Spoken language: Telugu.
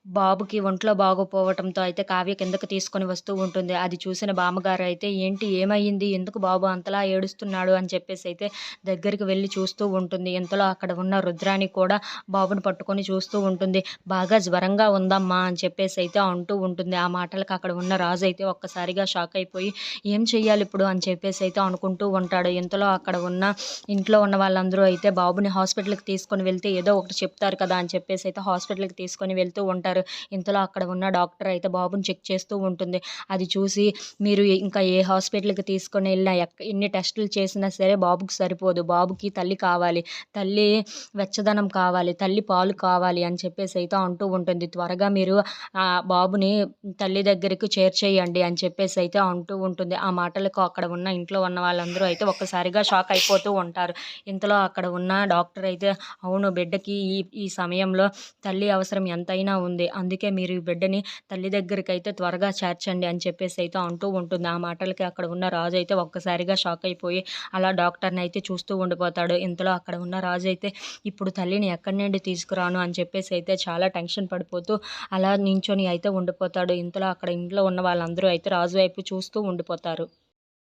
బాబుకి ఒంట్లో బాగోపోవటంతో అయితే కావ్య కిందకి తీసుకొని వస్తూ ఉంటుంది. అది చూసిన బామ్మగారు అయితే, "ఏంటి ఏమయ్యింది? ఎందుకు బాబు అంతలా ఏడుస్తున్నాడు?" అని చెప్పేసి అయితే దగ్గరికి వెళ్లి చూస్తూ ఉంటుంది. ఇంతలో అక్కడ ఉన్న రుద్రాణి కూడా బాబుని పట్టుకొని చూస్తూ ఉంటుంది. "బాగా జ్వరంగా ఉందమ్మా" అని చెప్పేసి అయితే అంటూ ఉంటుంది. ఆ మాటలకు అక్కడ ఉన్న రాజు అయితే ఒక్కసారిగా షాక్ అయిపోయి, "ఏం చెయ్యాలి ఇప్పుడు?" అని చెప్పేసి అయితే అనుకుంటూ ఉంటాడు. ఇంతలో అక్కడ ఉన్న ఇంట్లో ఉన్న వాళ్ళందరూ అయితే బాబుని హాస్పిటల్‌కి తీసుకొని వెళ్తే ఏదో ఒకటి చెప్తారు కదా! అని చెప్పేసి అయితే హాస్పిటల్‌కి తీసుకొని వెళ్తూ ఉంటారు. ఇంతలో అక్కడ ఉన్న డాక్టర్ అయితే బాబుని చెక్ చేస్తూ ఉంటుంది. అది చూసి, "మీరు ఇంకా ఏ హాస్పిటల్‌కి తీసుకొని ఎళ్ళినా ఎన్ని టెస్టులు చేసినా సరే బాబుకి సరిపోదు. బాబుకి తల్లి కావాలి. తల్లి వెచ్చదనం కావాలి. తల్లి పాలు కావాలి" అని చెప్పేసి అయితే అంటూ ఉంటుంది. "త్వరగా మీరు బాబుని తల్లి దగ్గరికి చేర్చేయండి" అని చెప్పేసి అయితే అంటూ ఉంటుంది. ఆ మాటలకు అక్కడ ఉన్న ఇంట్లో ఉన్న వాళ్ళందరూ అయితే ఒక్కసారిగా షాక్ అయిపోతూ ఉంటారు. ఇంతలో అక్కడ ఉన్న డాక్టర్ అయితే, "అవును, బిడ్డకి ఈ ఈ సమయంలో తల్లి అవసరం ఎంతైనా ఉంది. అందుకే మీరు ఈ బిడ్డని తల్లి దగ్గరికైతే త్వరగా చేర్చండి" అని చెప్పేసి అయితే అంటూ ఉంటుంది. ఆ మాటలకి అక్కడ ఉన్న రాజు అయితే ఒక్కసారిగా షాక్ అయిపోయి అలా డాక్టర్‌ని అయితే చూస్తూ ఉండిపోతాడు. ఇంతలో అక్కడ ఉన్న రాజు అయితే, "ఇప్పుడు తల్లిని ఎక్కడి నుండి తీసుకురాను" అని చెప్పేసి అయితే చాలా టెన్షన్ పడిపోతూ అలా నించొని అయితే ఉండిపోతాడు. ఇంతలో అక్కడ ఇంట్లో ఉన్న వాళ్ళందరూ అయితే రాజు వైపు చూస్తూ ఉండిపోతారు.